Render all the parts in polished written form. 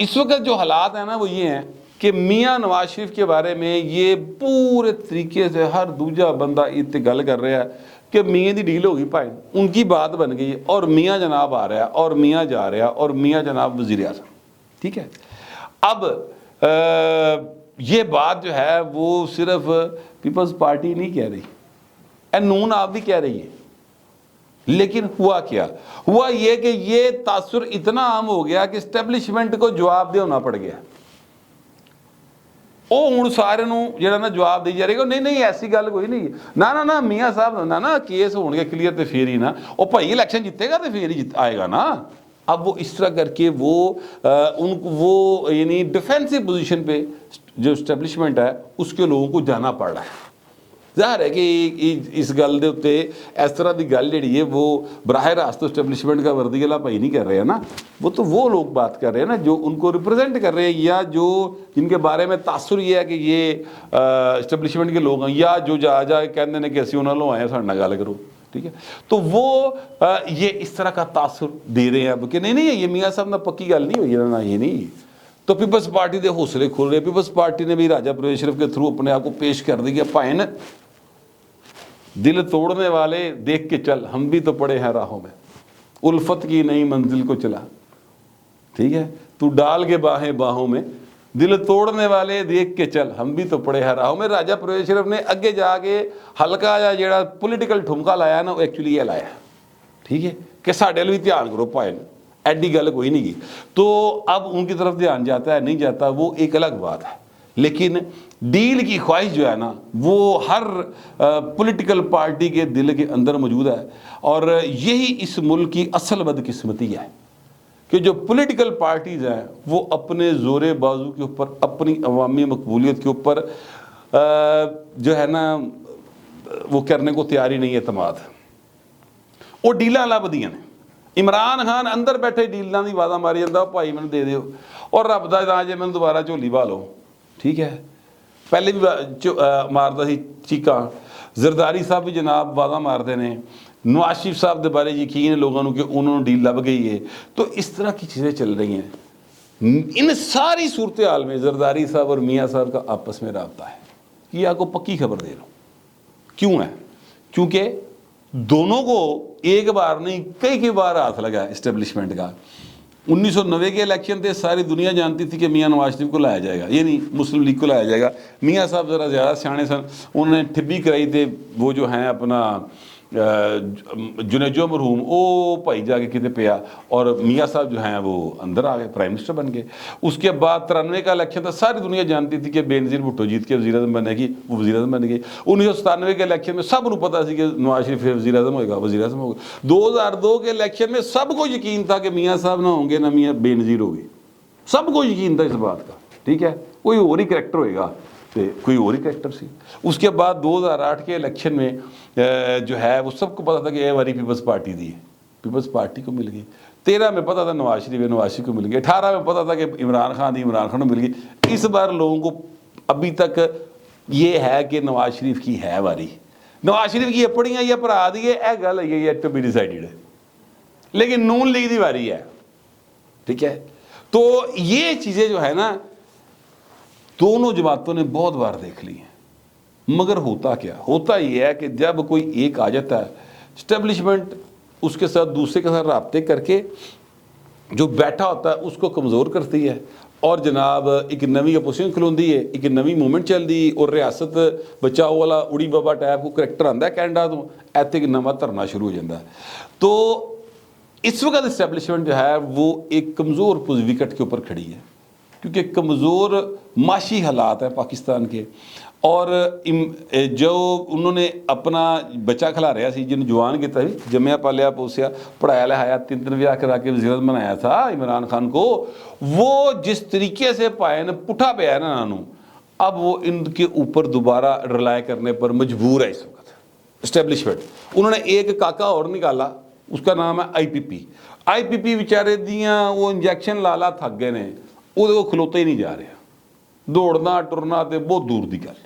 اس وقت جو حالات ہیں نا وہ یہ ہیں کہ میاں نواز شریف کے بارے میں یہ پورے طریقے سے ہر دوجا بندہ اتنے گل کر رہا ہے کہ میاں دی ڈیل ہوگی بھائی، ان کی بات بن گئی اور میاں جناب آ رہا ہے اور میاں جا رہا ہے اور میاں جناب وزیر اعظم، ٹھیک ہے۔ اب یہ بات جو ہے وہ صرف پیپلز پارٹی نہیں کہہ رہی، نون آپ بھی کہہ رہی ہے، لیکن ہوا کیا؟ ہوا یہ کہ یہ تاثر اتنا عام ہو گیا کہ اسٹیبلشمنٹ کو جواب دہ ہونا پڑ گیا۔ وہ ہوں سارے جہاں نا جواب دی جا رہے گا، نہیں نہیں ایسی گل کوئی نہیں، نہ میاں صاحب نہ کیس ہون گے کلیئر تو پھر ہی نا، وہ بھائی الیکشن جیتے گا تو پھر ہی آئے گا نا۔ اب وہ اس طرح کر کے وہ یعنی ڈیفینسو پوزیشن پہ جو اسٹیبلشمنٹ ہے اس کے لوگوں کو جانا پڑ رہا ہے۔ ظاہر ہے کہ اس گل دے اتے اس طرح دی گل جڑی ہے وہ براہ راست اسٹیبلشمنٹ کا وردی والا بھائی نہیں کر رہے ہیں نا، وہ تو وہ لوگ بات کر رہے ہیں نا جو ان کو ریپرزینٹ کر رہے ہیں، یا جو جن کے بارے میں تاثر یہ ہے کہ یہ اسٹیبلشمنٹ کے لوگ ہیں، یا جو جا کہتے ہیں کہ اسی انہوں نے آئے ہیں سارے گل کرو، ٹھیک ہے۔ تو وہ یہ اس طرح کا تاثر دے رہے ہیں کہ نہیں یہ میاں صاحب نہ پکی گل نہیں ہوئی نا، یہ نہیں۔ تو پیپلز پارٹی دے حوصلے کھل رہے، پیپلز پارٹی نے بھی راجہ پرویز شریف کے تھرو اپنے آپ کو پیش کر دیا، پائن دل توڑنے والے دیکھ کے چل، ہم بھی تو پڑے ہیں راہوں میں، الفت کی نئی منزل کو چلا، ٹھیک ہے، تو ڈال کے باہیں باہوں میں، دل توڑنے والے دیکھ کے چل، ہم بھی تو پڑے ہیں راہوں میں۔ راجہ پرویز شریف نے اگے جا کے ہلکا یا جڑا پولیٹیکل ٹھمکا لایا نا وہ ایکچولی یہ لایا، ٹھیک ہے، کہ ساڈے بھی دھیان کرو پائے، ایڈی گل کوئی نہیں کی۔ تو اب ان کی طرف دھیان جاتا ہے نہیں جاتا وہ ایک الگ بات ہے، لیکن ڈیل کی خواہش جو ہے نا وہ ہر پولیٹیکل پارٹی کے دل کے اندر موجود ہے، اور یہی اس ملک کی اصل بدقسمتی ہے کہ جو پولیٹیکل پارٹیز ہیں وہ اپنے زور بازو کے اوپر، اپنی عوامی مقبولیت کے اوپر جو ہے نا وہ کرنے کو تیاری نہیں، اعتماد، وہ ڈیلاں لب دیاں نے۔ عمران خان اندر بیٹھے ڈیلاں دی وعدہ ماری جاندا، بھائی میں دے دیو اور رب دا نا جے میں دوبارہ جھولی پا لو، ٹھیک ہے۔ پہلے بھی ماردا سی چیکاں، زرداری صاحب بھی جناب وعدہ مارتے ہیں، نواز شریف صاحب دے بارے یقین ہے لوگوں کہ انہوں نے ڈیل لب گئی ہے۔ تو اس طرح کی چیزیں چل رہی ہیں۔ ان ساری صورتحال میں زرداری صاحب اور میاں صاحب کا آپس میں رابطہ ہے، یہ آپ کو پکی خبر دے رہا ہوں۔ کیوں ہے؟ کیونکہ دونوں کو ایک بار نہیں کئی بار ہاتھ لگا ہے اسٹیبلشمنٹ کا۔ 1990 کے الیکشن تھے، ساری دنیا جانتی تھی کہ میاں نواز شریف کو لایا جائے گا، یعنی مسلم لیگ کو لایا جائے گا۔ میاں صاحب ذرا زیادہ سیانے سن، انہوں نے ٹھبی کرائی تھے، وہ جو ہیں اپنا جنیجو مرحوم وہ بھائی جا کے کتے پیا، اور میاں صاحب جو ہیں وہ اندر آ گئے، پرائم منسٹر بن گئے۔ اس کے بعد 93 کا الیکشن تھا، ساری دنیا جانتی تھی کہ بے نظیر بھٹو جیت کے وزیر اعظم بنے گی، وہ وزیر اعظم بن گئے۔ 1997 کے الیکشن میں سب کو پتا سی کہ نواز شریف وزیر اعظم ہوگا، وزیر اعظم ہوگا۔ 2002 کے الیکشن میں سب کو یقین تھا کہ میاں صاحب نہ ہوں گے، نہ میاں بے نظیر ہوگی، سب کو یقین تھا اس بات کا، ٹھیک ہے، کوئی اور ہی کریکٹر ہوئے گا، کوئی اور ہی کریکٹر سی۔ اس کے بعد 2008 کے الیکشن میں جو ہے وہ سب کو پتا تھا کہ یہ ہماری پیپلز پارٹی دی ہے، پیپلز پارٹی کو مل گئی۔ 13 میں پتا تھا نواز شریف کو مل گئی، 18 میں پتا تھا کہ عمران خان کو مل گئی۔ اس بار لوگوں کو ابھی تک یہ ہے کہ نواز شریف کی ہے واری، نواز شریف کی اپنیاں یا بھرا دی ہے، یہ گل ہے یہ ٹو بی ڈیسائیڈڈ ہے، لیکن نون لیگ دی واری ہے، ٹھیک ہے۔ تو یہ چیزیں جو ہے نا دونوں جماعتوں نے بہت بار دیکھ لی ہیں، مگر ہوتا کیا؟ ہوتا یہ ہے کہ جب کوئی ایک آ جاتا ہے اسٹیبلشمنٹ اس کے ساتھ دوسرے کے ساتھ رابطے کر کے جو بیٹھا ہوتا ہے اس کو کمزور کرتی ہے، اور جناب ایک نوی اپوزیشن کھلوندی ہے، ایک نوی موومنٹ چل دی، اور ریاست بچاؤ والا اڑی بابا ٹائپ کو کریکٹر آتا ہے کینیڈا تو ایتھے ایک نواں دھرنا شروع ہو جاتا ہے۔ تو اس وقت اسٹیبلشمنٹ جو ہے وہ ایک کمزور وکٹ کے اوپر کھڑی ہے، کیونکہ کمزور معاشی حالات ہیں پاکستان کے، اور جو انہوں نے اپنا بچہ کھلا رہا سی جن جوان کیا بھی جمیا پالیا پوسیا پڑھایا لکھایا 3 بیاہ کرا کے وزیر اعظم بنایا تھا عمران خان کو، وہ جس طریقے سے پائے نا پٹھا پیا ہے نا انہوں، اب وہ ان کے اوپر دوبارہ رلائے کرنے پر مجبور ہے اس وقت اسٹیبلشمنٹ۔ انہوں نے ایک کاکا اور نکالا، اس کا نام ہے آئی پی پی بیچارے دیاں وہ انجیکشن لالا تھک گئے نے، وہ کھلوتے ہی نہیں جا رہے، دوڑنا ٹرنا تے بہت دور دی گل،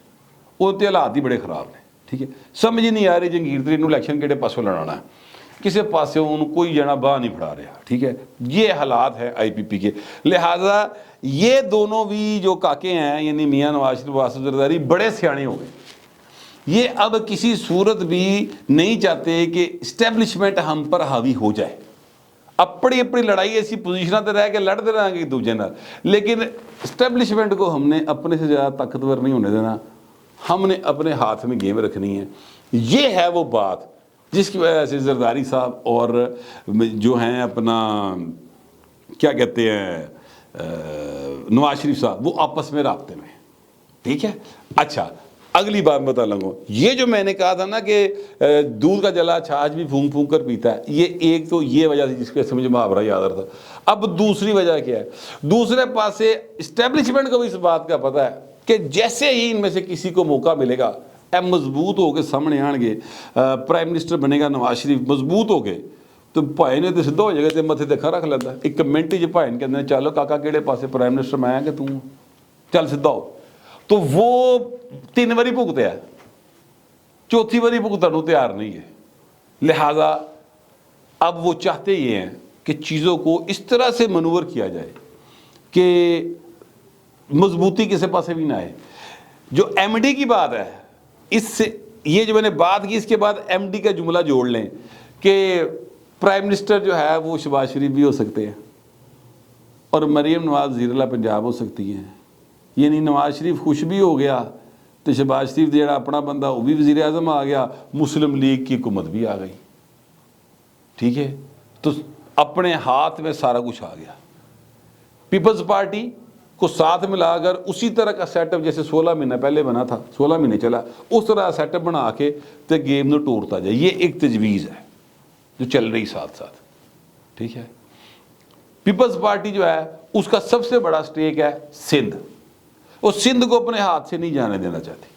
وہ تے حالات ہی بڑے خراب نے، ٹھیک ہے۔ سمجھ نہیں آ رہی جنگیر ترین الیکشن کہڑے پاسوں لڑانا ہے۔ کسی پاسے کوئی جنا باہ نہیں پڑا رہا، ٹھیک ہے، یہ حالات ہے آئی پی پی کے۔ لہٰذا یہ دونوں بھی جو کاکے ہیں یعنی میاں نواز شریف آصف زرداری بڑے سیانے ہو گئے، یہ اب کسی صورت بھی نہیں چاہتے کہ اسٹیبلشمنٹ ہم پر حاوی ہو جائے۔ اپنی اپنی لڑائی ایسی پوزیشنوں تے رہ کے لڑتے رہیں گے ایک دوسرے نال، لیکن اسٹیبلشمنٹ کو ہم نے اپنے سے زیادہ طاقتور نہیں ہونے دینا، ہم نے اپنے ہاتھ میں گیم رکھنی ہے۔ یہ ہے وہ بات جس کی وجہ سے زرداری صاحب اور جو ہیں اپنا کیا کہتے ہیں نواز شریف صاحب وہ آپس میں رابطے میں، ٹھیک ہے۔ اچھا اگلی بات بتا لوں، یہ جو میں نے کہا تھا نا کہ دودھ کا جلا چھاچھ بھی پھونک پھونک کر پیتا ہے، یہ ایک تو یہ وجہ تھی جس کے سے مجھے محاورہ یاد رہا تھا۔ اب دوسری وجہ کیا ہے؟ دوسرے پاس سے اسٹیبلشمنٹ کو بھی اس بات کا پتہ ہے کہ جیسے ہی ان میں سے کسی کو موقع ملے گا مضبوط ہو کے سامنے آن گے، پرائم منسٹر بنے گا نواز شریف مضبوط ہو گئے تو بھائی نے تو سدھا ہو جائے گا، متے تے کھا رکھ لیتا ہے ایک کمنٹ ہی بھائی نے کہتے ہیں چلو کاکا کہڑے پاسے پرائم منسٹر میں آیا کہ تم چل سدھا ہو، تو وہ 3 واری بھگتے ہیں، چوتھی واری بھگتن تیار نہیں ہے۔ لہذا اب وہ چاہتے یہ ہیں کہ چیزوں کو اس طرح سے منور کیا جائے کہ مضبوطی کسی پاسے بھی نہ آئے۔ جو ایم ڈی کی بات ہے، اس سے یہ جو میں نے بات کی اس کے بعد ایم ڈی کا جملہ جوڑ لیں کہ پرائم منسٹر جو ہے وہ شہباز شریف بھی ہو سکتے ہیں اور مریم نواز وزیر اعلیٰ پنجاب ہو سکتی ہیں، یعنی نواز شریف خوش بھی ہو گیا تو شہباز شریف جڑا اپنا بندہ وہ بھی وزیر اعظم آ گیا، مسلم لیگ کی حکومت بھی آ گئی، ٹھیک ہے، تو اپنے ہاتھ میں سارا کچھ آ گیا۔ پیپلز پارٹی کو ساتھ ملا کر اسی طرح کا سیٹ اپ جیسے 16 مہینہ پہلے بنا تھا، 16 مہینے چلا، اس طرح سیٹ اپ بنا کے تے گیم نو ٹوڑتا جائے، یہ ایک تجویز ہے جو چل رہی ساتھ ساتھ، ٹھیک ہے۔ پیپلز پارٹی جو ہے اس کا سب سے بڑا سٹیک ہے سندھ، وہ سندھ کو اپنے ہاتھ سے نہیں جانے دینا چاہتی،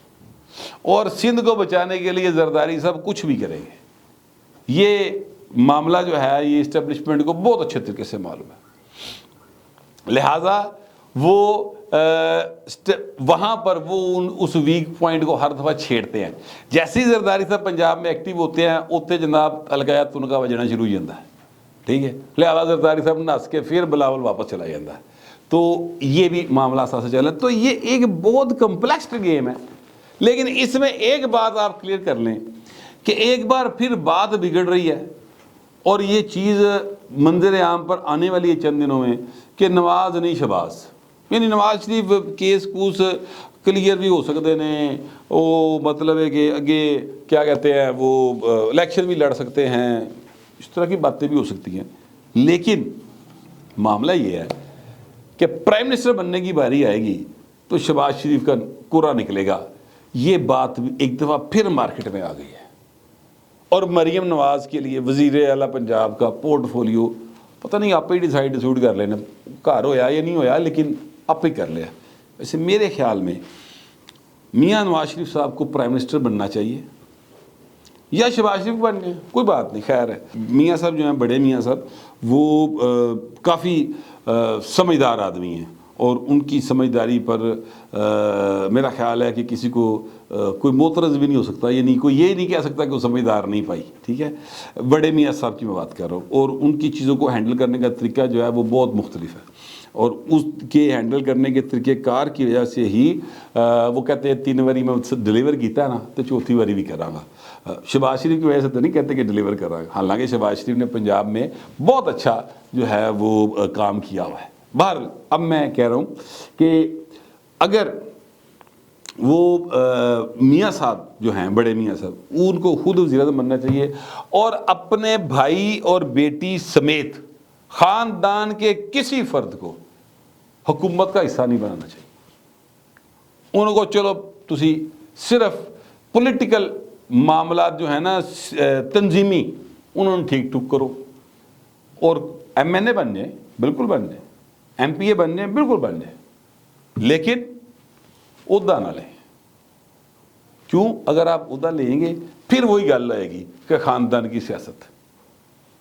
اور سندھ کو بچانے کے لیے زرداری صاحب کچھ بھی کریں گے۔ یہ معاملہ جو ہے یہ اسٹیبلشمنٹ کو بہت اچھے طریقے سے معلوم ہے، لہٰذا وہ وہاں پر وہ اس ویک پوائنٹ کو ہر دفعہ چھیڑتے ہیں۔ جیسے ہی زرداری صاحب پنجاب میں ایکٹیو ہوتے ہیں اتنے جناب الگایا تنکا بجنا شروع ہو جاتا ہے، ٹھیک ہے، لہٰذا زرداری صاحب نس کے پھر بلاول واپس چلا جاتا ہے، تو یہ بھی معاملہ ساتھ سے چلا۔ تو یہ ایک بہت کمپلیکس گیم ہے، لیکن اس میں ایک بات آپ کلیئر کر لیں کہ ایک بار پھر بات بگڑ رہی ہے، اور یہ چیز منظر عام پر آنے والی ہے چند دنوں میں کہ نواز نہیں شہباز، یعنی نواز شریف کیس کوس کلیئر بھی ہو سکتے ہیں، وہ مطلب ہے کہ اگے کیا کہتے ہیں وہ الیکشن بھی لڑ سکتے ہیں، اس طرح کی باتیں بھی ہو سکتی ہیں، لیکن معاملہ یہ ہے کہ پرائم منسٹر بننے کی باری آئے گی تو شہباز شریف کا کوڑا نکلے گا۔ یہ بات ایک دفعہ پھر مارکیٹ میں آ گئی ہے، اور مریم نواز کے لیے وزیر اعلیٰ پنجاب کا پورٹ فولیو پتہ نہیں آپ ہی ڈیسائیڈ کر لینا، گھر ہویا یا نہیں ہویا لیکن آپ ہی کر لیا۔ ویسے میرے خیال میں میاں نواز شریف صاحب کو پرائم منسٹر بننا چاہیے یا شہباز شریف بن گئے، کوئی بات نہیں، خیر ہے۔ میاں صاحب جو ہیں بڑے میاں صاحب وہ کافی سمجھدار آدمی ہیں، اور ان کی سمجھداری پر میرا خیال ہے کہ کسی کو کوئی معترض بھی نہیں ہو سکتا، یعنی کوئی یہ نہیں کہہ سکتا کہ وہ سمجھدار نہیں پائی، ٹھیک ہے۔ بڑے میاں صاحب کی میں بات کر رہا ہوں، اور ان کی چیزوں کو ہینڈل کرنے کا طریقہ جو ہے وہ بہت مختلف ہے، اور اس کے ہینڈل کرنے کے طریقہ کار کی وجہ سے ہی وہ کہتے ہیں 3 واری میں ڈلیور کیتا ہے نا تو 4تھی واری بھی کراں گا۔ شہباز شریف کی وجہ سے تو نہیں کہتے کہ ڈلیور کراں گا، حالانکہ شہباز شریف نے پنجاب میں بہت اچھا جو ہے وہ کام کیا ہوا ہے۔ بہر اب میں کہہ رہا ہوں کہ اگر وہ میاں صاحب جو ہیں بڑے میاں صاحب ان کو خود وزیر اعظم بننا چاہیے، اور اپنے بھائی اور بیٹی سمیت خاندان کے کسی فرد کو حکومت کا حصہ نہیں بنانا چاہیے۔ ان کو چلو تسی صرف پولیٹیکل معاملات جو ہیں نا تنظیمی انہوں نے ٹھیک ٹھوک کرو، اور ایم این اے بن جائیں بالکل بن جائیں، ایم پی اے بن جائیں بالکل بن جائیں، لیکن عہدہ نہ لیں۔ کیوں؟ اگر آپ عہدہ لیں گے پھر وہی گل آئے گی کہ خاندان کی سیاست،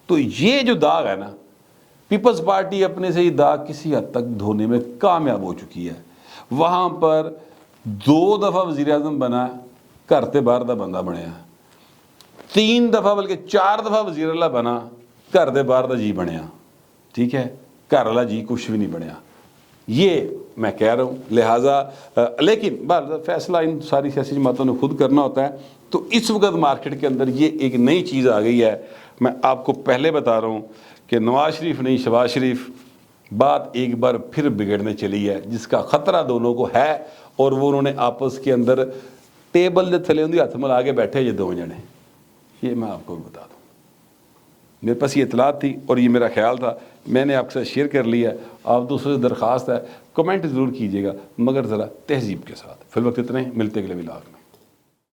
تو یہ جو داغ ہے نا پیپلز پارٹی اپنے سے یہ داغ کسی حد تک دھونے میں کامیاب ہو چکی ہے۔ وہاں پر 2 دفعہ وزیر اعظم بنا، گھر تے باہر دا بندہ بنیا، 3 دفعہ بلکہ 4 دفعہ وزیر اللہ بنا, گھر دے باہر دا جی بنیا, ٹھیک ہے, گھر والا جی کچھ بھی نہیں بنیا, یہ میں کہہ رہا ہوں. لہٰذا لیکن بہرحال فیصلہ ان ساری سیاسی جماعتوں نے خود کرنا ہوتا ہے. تو اس وقت مارکیٹ کے اندر یہ ایک نئی چیز آ گئی ہے. میں آپ کو پہلے بتا رہا ہوں کہ نواز شریف نہیں شہباز شریف, بات ایک بار پھر بگڑنے چلی ہے, جس کا خطرہ دونوں کو ہے, اور وہ انہوں نے آپس کے اندر ٹیبل دے تھلے اندر ہاتھ ملا کے بیٹھے یہ دو جنے. یہ میں آپ کو بتا دوں, میرے پاس یہ اطلاعات تھی اور یہ میرا خیال تھا, میں نے آپ کے ساتھ شیئر کر لیا. آپ دوسروں سے درخواست ہے کمنٹ ضرور کیجیے گا, مگر ذرا تہذیب کے ساتھ. فی الوقت اتنے, ملتے اگلے ولاگ میں.